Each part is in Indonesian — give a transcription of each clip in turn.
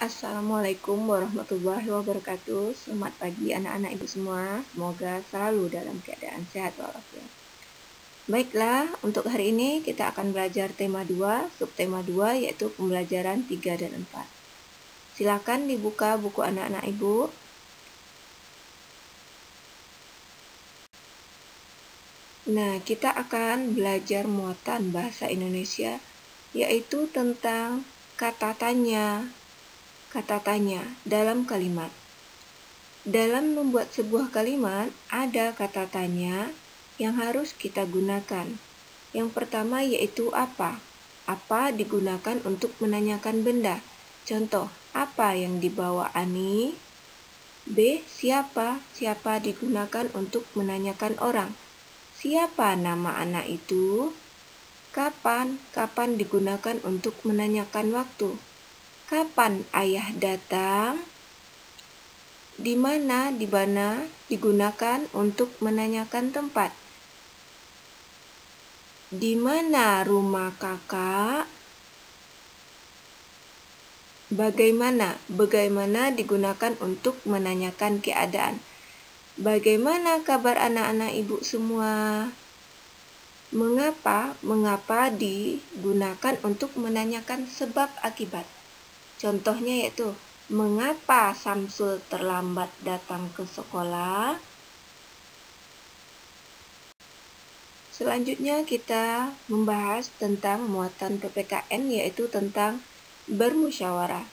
Assalamualaikum warahmatullahi wabarakatuh. Selamat pagi anak-anak ibu semua. Semoga selalu dalam keadaan sehat walafiat. Baiklah, untuk hari ini kita akan belajar tema 2, subtema 2 yaitu pembelajaran 3 dan 4. Silakan dibuka buku anak-anak ibu. Nah, kita akan belajar muatan bahasa Indonesia yaitu tentang kata tanya dalam kalimat. Dalam membuat sebuah kalimat, ada kata tanya yang harus kita gunakan. Yang pertama yaitu apa. Apa digunakan untuk menanyakan benda. Contoh, apa yang dibawa Ani? B. Siapa? Siapa digunakan untuk menanyakan orang. Siapa nama anak itu? Kapan? Kapan digunakan untuk menanyakan waktu. Kapan ayah datang? Di mana digunakan untuk menanyakan tempat. Di mana rumah kakak? Bagaimana digunakan untuk menanyakan keadaan. Bagaimana kabar anak-anak ibu semua? Mengapa digunakan untuk menanyakan sebab akibat. Contohnya yaitu, mengapa Samsul terlambat datang ke sekolah? Selanjutnya kita membahas tentang muatan PPKN yaitu tentang bermusyawarah.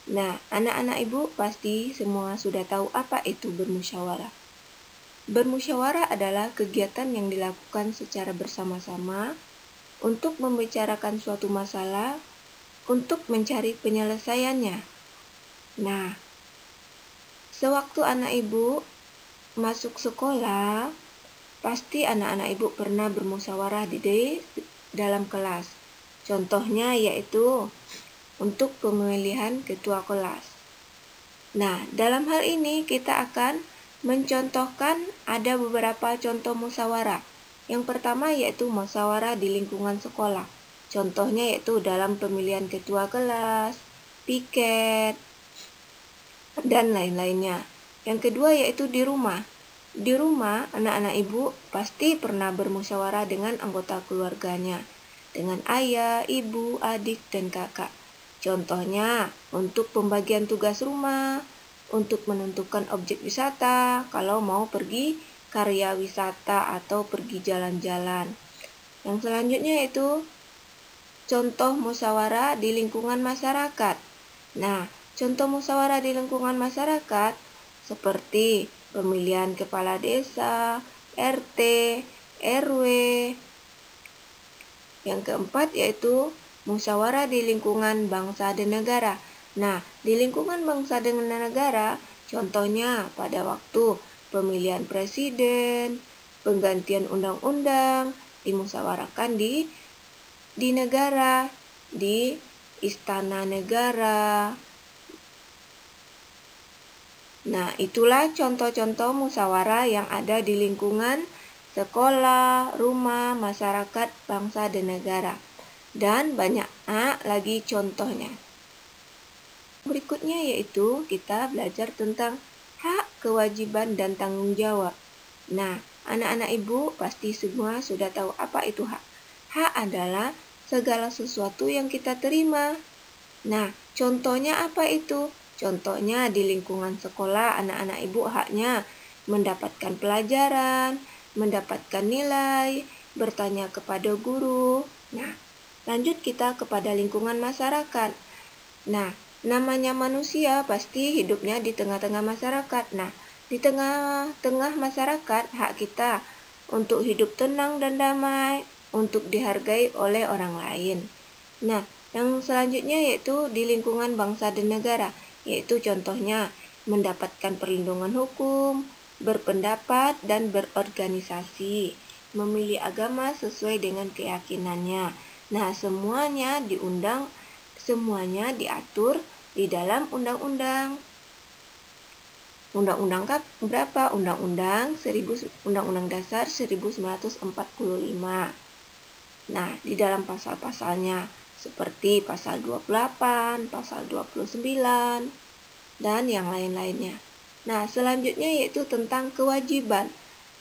Nah, anak-anak ibu pasti semua sudah tahu apa itu bermusyawarah. Bermusyawarah adalah kegiatan yang dilakukan secara bersama-sama untuk membicarakan suatu masalah untuk mencari penyelesaiannya. Nah, sewaktu anak ibu masuk sekolah, pasti anak-anak ibu pernah bermusyawarah di dalam kelas. Contohnya yaitu untuk pemilihan ketua kelas. Nah, dalam hal ini kita akan mencontohkan ada beberapa contoh musyawarah. Yang pertama yaitu musyawarah di lingkungan sekolah. Contohnya yaitu dalam pemilihan ketua kelas, piket, dan lain-lainnya. Yang kedua yaitu di rumah. Di rumah, anak-anak ibu pasti pernah bermusyawarah dengan anggota keluarganya, dengan ayah, ibu, adik, dan kakak. Contohnya, untuk pembagian tugas rumah, untuk menentukan objek wisata, kalau mau pergi karya wisata atau pergi jalan-jalan. Yang selanjutnya yaitu contoh musyawarah di lingkungan masyarakat. Nah, contoh musyawarah di lingkungan masyarakat seperti pemilihan kepala desa, RT, RW. Yang keempat yaitu musyawarah di lingkungan bangsa dan negara. Nah, di lingkungan bangsa dan negara, contohnya pada waktu pemilihan presiden, penggantian undang-undang, dimusyawarahkan di negara, di istana negara. Nah, itulah contoh-contoh musyawarah yang ada di lingkungan sekolah, rumah, masyarakat, bangsa, dan negara. Dan banyak lagi contohnya. Berikutnya yaitu kita belajar tentang hak, kewajiban, dan tanggung jawab. Nah, anak-anak ibu pasti semua sudah tahu apa itu hak. Hak adalah segala sesuatu yang kita terima. Nah, contohnya apa itu? Contohnya di lingkungan sekolah, anak-anak ibu haknya mendapatkan pelajaran, mendapatkan nilai, bertanya kepada guru. Nah, lanjut kita kepada lingkungan masyarakat. Nah, namanya manusia pasti hidupnya di tengah-tengah masyarakat. Nah, di tengah-tengah masyarakat, hak kita untuk hidup tenang dan damai, untuk dihargai oleh orang lain. Nah, yang selanjutnya yaitu di lingkungan bangsa dan negara, yaitu contohnya mendapatkan perlindungan hukum, berpendapat dan berorganisasi, memilih agama sesuai dengan keyakinannya. Nah, semuanya diatur di dalam undang-undang. Undang-undang berapa? Undang-undang Dasar 1945. Nah, di dalam pasal-pasalnya seperti pasal 28, pasal 29, dan yang lain-lainnya. Nah, selanjutnya yaitu tentang kewajiban.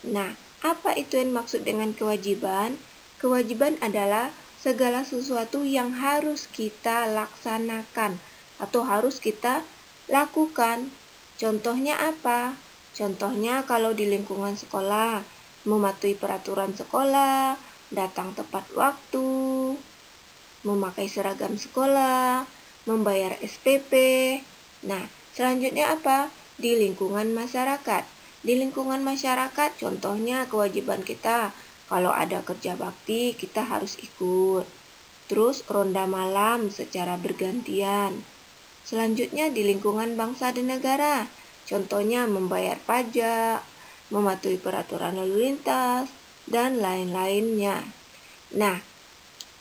Nah, apa itu yang maksud dengan kewajiban? Kewajiban adalah segala sesuatu yang harus kita laksanakan atau harus kita lakukan. Contohnya apa? Contohnya kalau di lingkungan sekolah, mematuhi peraturan sekolah, datang tepat waktu, memakai seragam sekolah, membayar SPP. Nah, selanjutnya apa? Di lingkungan masyarakat. Di lingkungan masyarakat, contohnya kewajiban kita, kalau ada kerja bakti, kita harus ikut. Terus ronda malam secara bergantian. Selanjutnya di lingkungan bangsa dan negara, contohnya membayar pajak, mematuhi peraturan lalu lintas, dan lain-lainnya. Nah,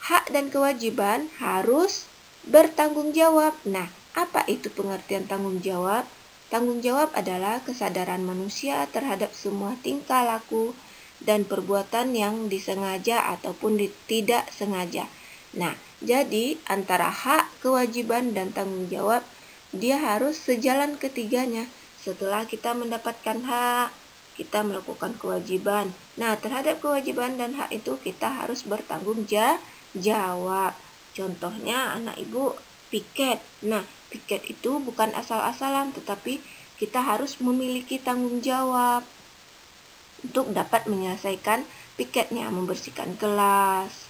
hak dan kewajiban harus bertanggung jawab. Nah, apa itu pengertian tanggung jawab? Tanggung jawab adalah kesadaran manusia terhadap semua tingkah laku dan perbuatan yang disengaja ataupun tidak sengaja. Nah, jadi antara hak, kewajiban, dan tanggung jawab, dia harus sejalan ketiganya. Setelah kita mendapatkan hak, kita melakukan kewajiban. Nah, terhadap kewajiban dan hak itu kita harus bertanggung jawab. Contohnya anak ibu piket. Nah, piket itu bukan asal-asalan, tetapi kita harus memiliki tanggung jawab untuk dapat menyelesaikan piketnya, membersihkan kelas.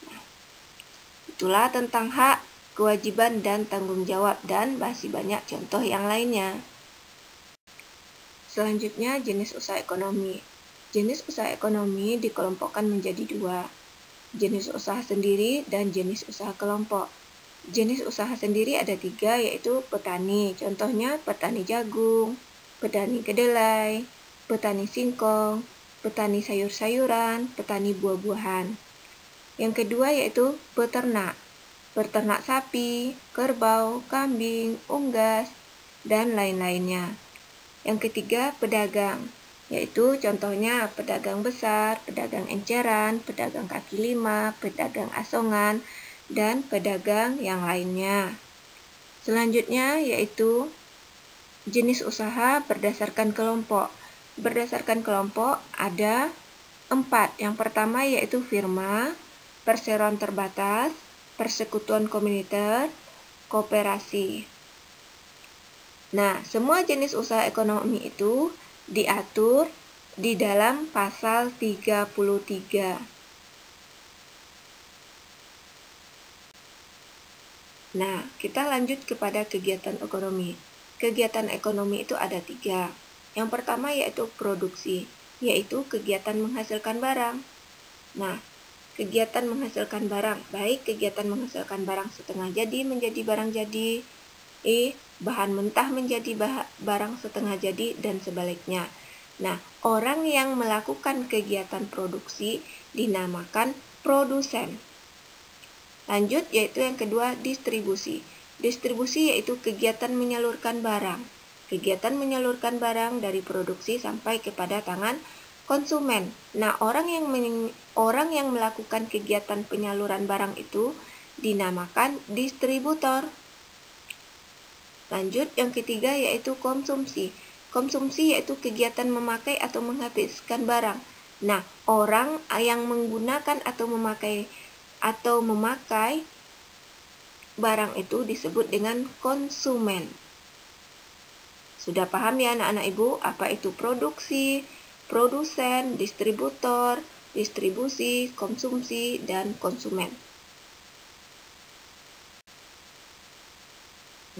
Nah, itulah tentang hak, kewajiban, dan tanggung jawab, dan masih banyak contoh yang lainnya. Selanjutnya, jenis usaha ekonomi. Jenis usaha ekonomi dikelompokkan menjadi dua, jenis usaha sendiri dan jenis usaha kelompok. Jenis usaha sendiri ada tiga, yaitu petani. Contohnya petani jagung, petani kedelai, petani singkong, petani sayur-sayuran, petani buah-buahan. Yang kedua yaitu peternak. Peternak sapi, kerbau, kambing, unggas, dan lain-lainnya. Yang ketiga pedagang, yaitu contohnya pedagang besar, pedagang enceran, pedagang kaki lima, pedagang asongan, dan pedagang yang lainnya. Selanjutnya yaitu jenis usaha berdasarkan kelompok. Berdasarkan kelompok ada 4. Yang pertama yaitu firma, perseroan terbatas, persekutuan komunitas, koperasi. Nah, semua jenis usaha ekonomi itu diatur di dalam pasal 33. Nah, kita lanjut kepada kegiatan ekonomi. Kegiatan ekonomi itu ada 3. Yang pertama yaitu produksi, yaitu kegiatan menghasilkan barang. Nah, kegiatan menghasilkan barang, baik kegiatan menghasilkan barang setengah jadi menjadi barang jadi, bahan mentah menjadi barang setengah jadi, dan sebaliknya. Nah, orang yang melakukan kegiatan produksi dinamakan produsen. Lanjut, yaitu yang kedua, distribusi. Distribusi yaitu kegiatan menyalurkan barang. Kegiatan menyalurkan barang dari produksi sampai kepada tangan konsumen. Nah, orang yang melakukan kegiatan penyaluran barang itu dinamakan distributor. Lanjut, yang ketiga yaitu konsumsi. Konsumsi yaitu kegiatan memakai atau menghabiskan barang. Nah, orang yang menggunakan atau memakai barang itu disebut dengan konsumen. Sudah paham ya anak-anak ibu apa itu produksi, produsen, distributor, distribusi, konsumsi, dan konsumen.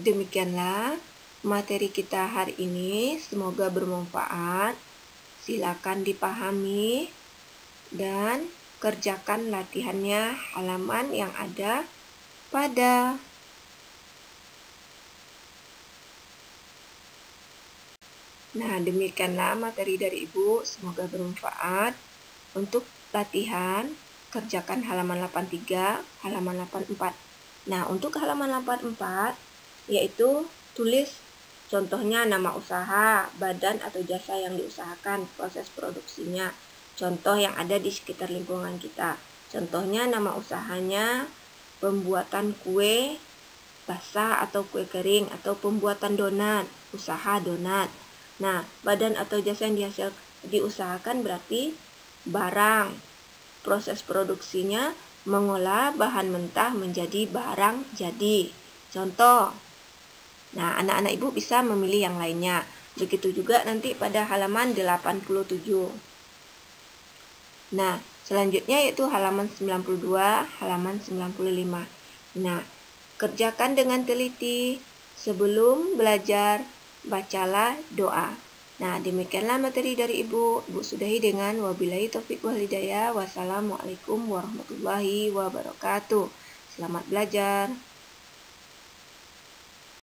Demikianlah materi kita hari ini, semoga bermanfaat. Silakan dipahami dan kerjakan latihannya halaman yang ada pada. Nah, demikianlah materi dari Ibu, semoga bermanfaat. Untuk latihan, kerjakan halaman 83, halaman 84. Nah, untuk halaman 84, yaitu tulis contohnya nama usaha, badan atau jasa yang diusahakan, proses produksinya, contoh yang ada di sekitar lingkungan kita. Contohnya nama usahanya pembuatan kue basah atau kue kering, atau pembuatan donat, usaha donat. Nah, badan atau jasa yang diusahakan berarti barang. Proses produksinya mengolah bahan mentah menjadi barang jadi. Contoh. Nah, anak-anak ibu bisa memilih yang lainnya. Begitu juga nanti pada halaman 87. Nah, selanjutnya yaitu halaman 92, halaman 95. Nah, kerjakan dengan teliti. Sebelum belajar, bacalah doa. Nah, demikianlah materi dari Ibu. Ibu sudahi dengan wabillahi taufiq wal hidayah. Wassalamualaikum warahmatullahi wabarakatuh. Selamat belajar.